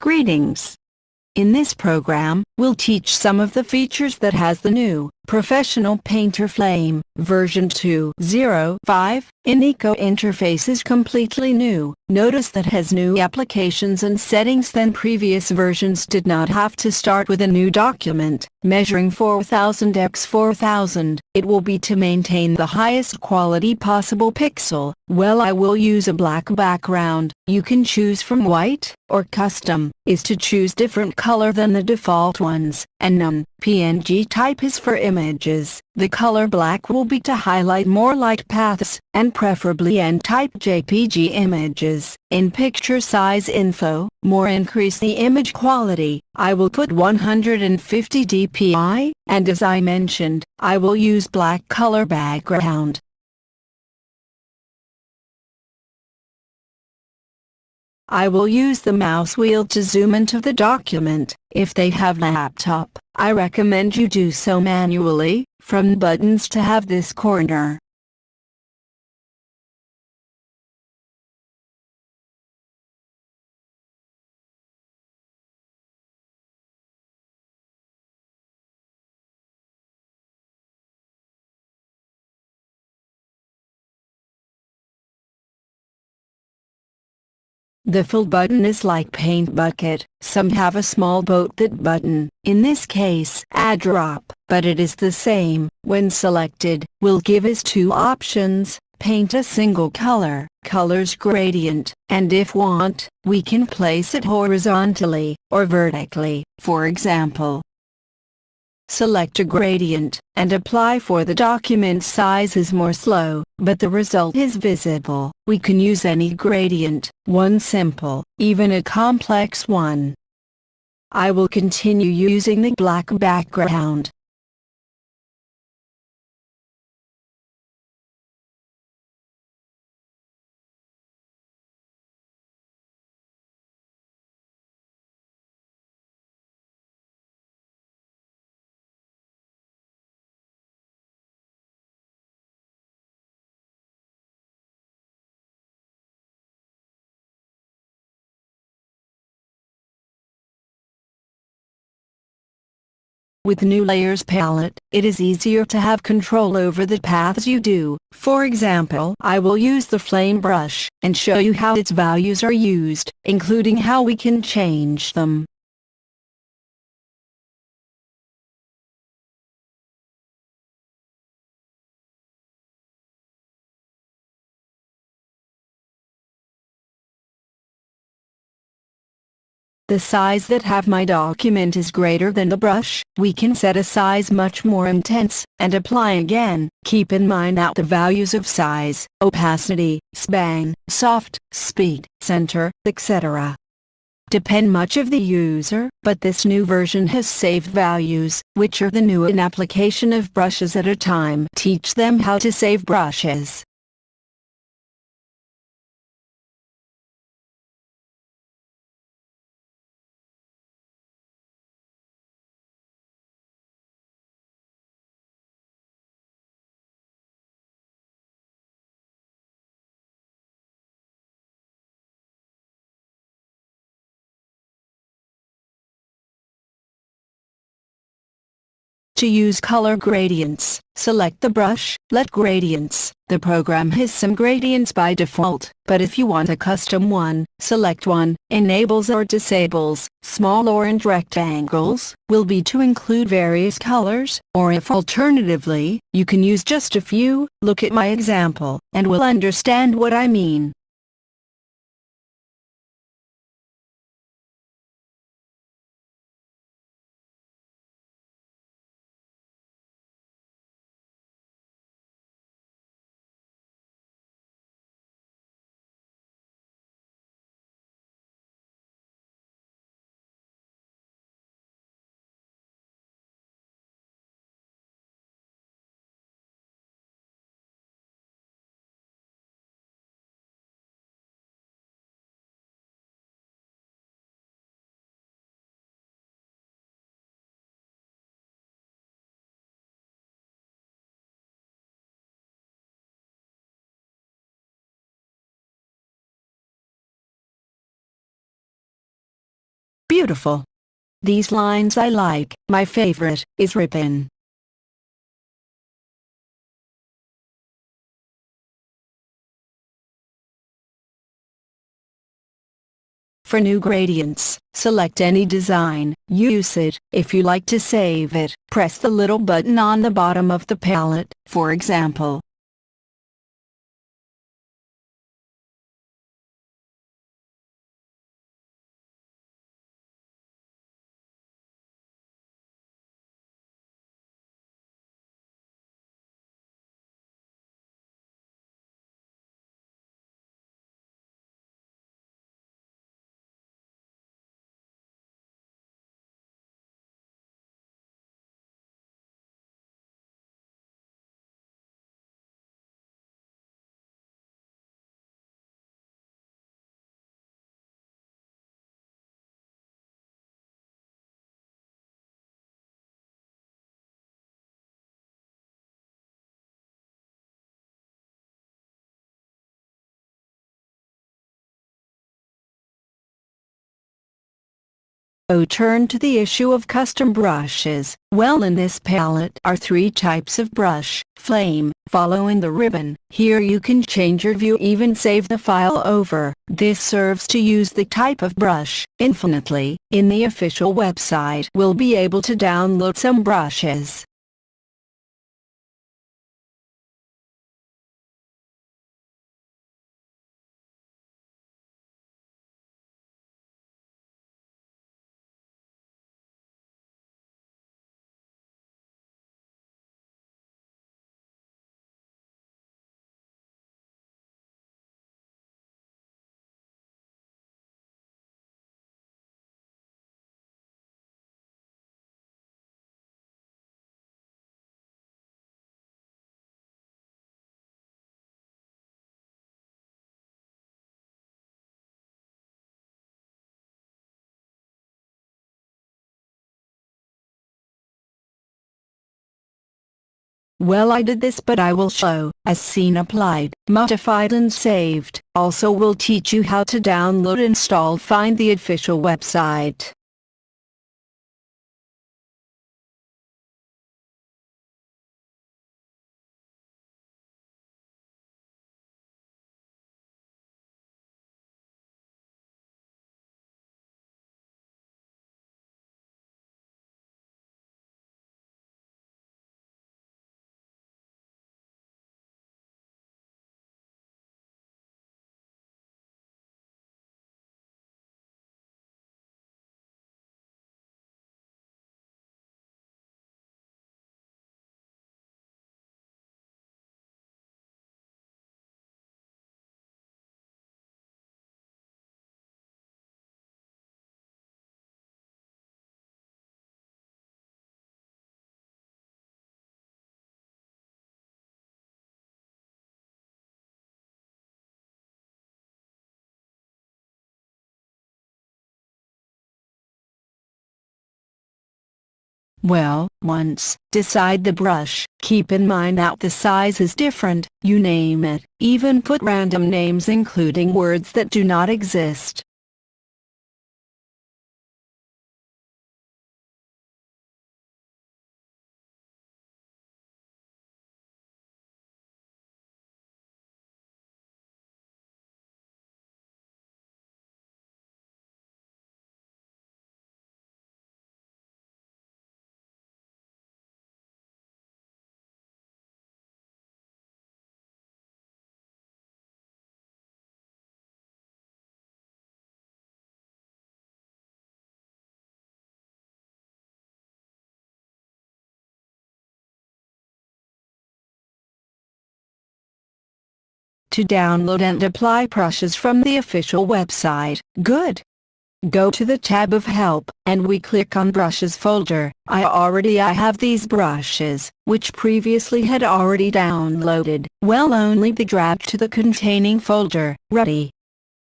Greetings. In this program, we'll teach some of the features that has the new Professional Painter Flame version 2.0.5. Eco interface is completely new. Notice that has new applications and settings than previous versions did not have to start with a new document. Measuring 4000 x 4000, it will be to maintain the highest quality possible pixel. Well, I will use a black background. You can choose from white, or custom, is to choose different color than the default ones, and none. PNG type is for images. The color black will be to highlight more light paths, and preferably N-type JPG images. In picture size info, more increase the image quality. I will put 150 dpi, and as I mentioned, I will use black color background. I will use the mouse wheel to zoom into the document. If they have laptop, I recommend you do so manually, from buttons to have this corner. The fill button is like paint bucket. Some have a small boat that button. In this case, add drop, but it is the same. When selected, will give us two options: paint a single color, colors gradient, and if want, we can place it horizontally or vertically. For example, select a gradient, and apply for the document size is more slow, but the result is visible. We can use any gradient, one simple, even a complex one. I will continue using the black background. With new layers palette, it is easier to have control over the paths you do. For example, I will use the flame brush and show you how its values are used, including how we can change them. The size that have my document is greater than the brush. We can set a size much more intense, and apply again. Keep in mind that the values of size, opacity, span, soft, speed, center, etc. depend much of the user, but this new version has saved values, which are the new in application of brushes at a time. Teach them how to save brushes. To use color gradients, select the brush, let gradients. The program has some gradients by default, but if you want a custom one, select one. Enables or disables. Small orange rectangles will be to include various colors, or if alternatively, you can use just a few. Look at my example, and will understand what I mean. Beautiful. These lines I like. My favorite is ribbon. For new gradients, select any design, use it. If you like to save it, press the little button on the bottom of the palette, for example. Turn to the issue of custom brushes. Well, in this palette are 3 types of brush. Flame, following the ribbon. Here you can change your view, even save the file over. This serves to use the type of brush infinitely. In the official website we'll be able to download some brushes. Well, I did this, but I will show, as seen, applied, modified and saved. Also will teach you how to download, install, find the official website. Well, once decide the brush, keep in mind that the size is different. You name it, even put random names including words that do not exist. To download and apply brushes from the official website. Good. Go to the tab of Help, and we click on Brushes folder. I have these brushes, which previously had already downloaded. Well, only be dragged to the containing folder. Ready.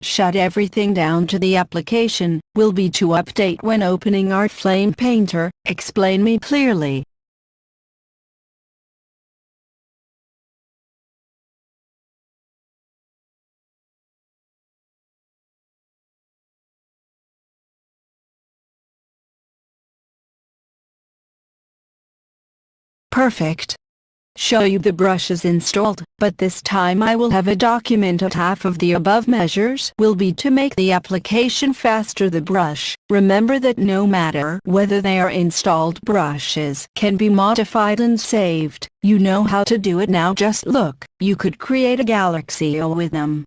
Shut everything down to the application. Will be to update when opening our Flame Painter. Explain me clearly. Perfect. Show you the brushes installed, but this time I will have a document of half of the above measures will be to make the application faster. The brush, remember that no matter whether they are installed brushes can be modified and saved. You know how to do it now. Just look, you could create a galaxy with them.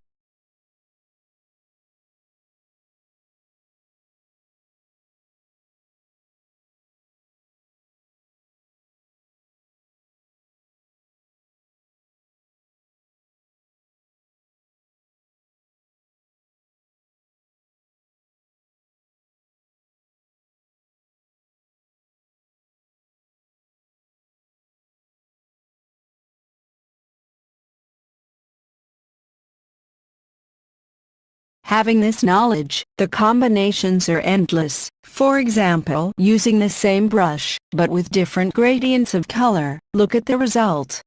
Having this knowledge, the combinations are endless. For example, using the same brush, but with different gradients of color, look at the result.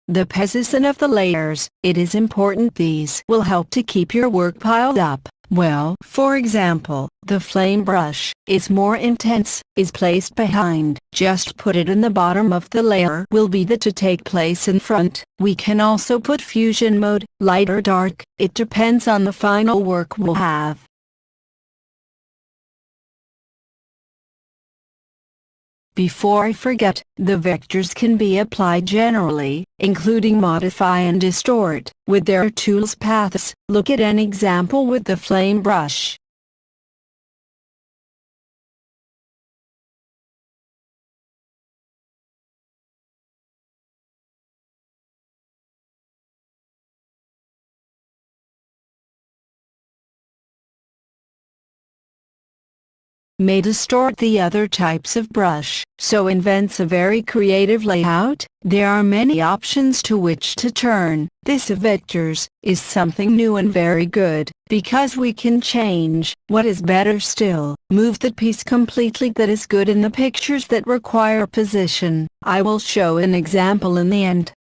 The position of the layers, it is important these will help to keep your work piled up well. For example, the flame brush is more intense, is placed behind. Just put it in the bottom of the layer will be the to take place in front. We can also put fusion mode, light or dark, it depends on the final work we'll have. Before I forget, the vectors can be applied generally, including modify and distort, with their tools paths. Look at an example with the flame brush. May distort the other types of brush, so invents a very creative layout. There are many options to which to turn. This of vectors is something new and very good, because we can change. What is better still, move the piece completely that is good in the pictures that require position. I will show an example in the end.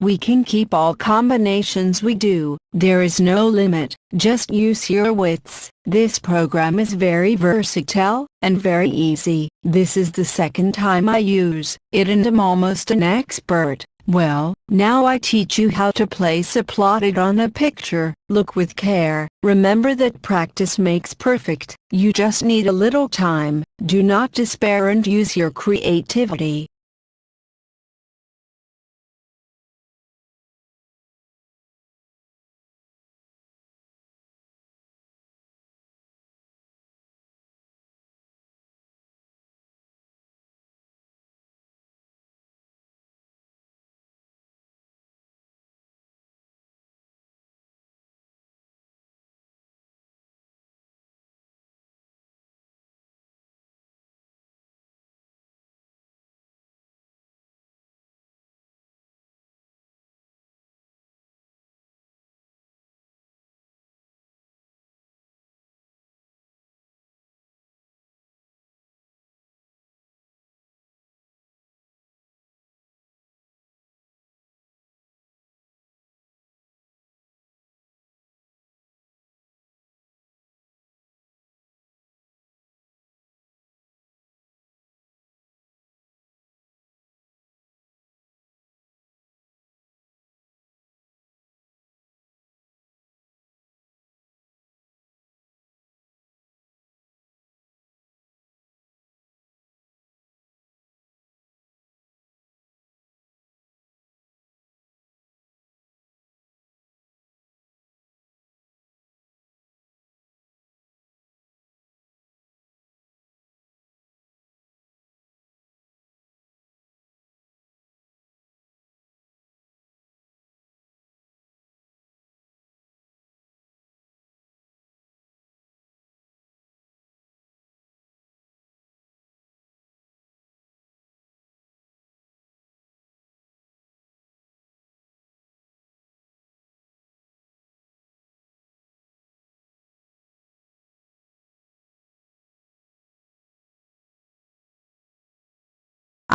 We can keep all combinations we do. There is no limit, just use your wits. This program is very versatile and very easy. This is the second time I use it and I'm almost an expert. Well, now I teach you how to place a plotted on a picture. Look with care. Remember that practice makes perfect. You just need a little time. Do not despair and use your creativity.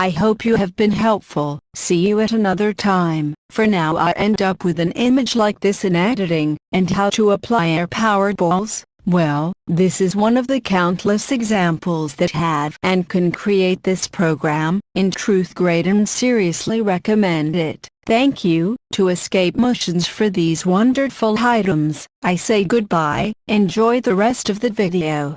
I hope you have been helpful. See you at another time. For now I end up with an image like this in editing. And how to apply our power balls? Well, this is one of the countless examples that have and can create this program. In truth, great and seriously recommend it. Thank you. To escape motions for these wonderful items, I say goodbye. Enjoy the rest of the video.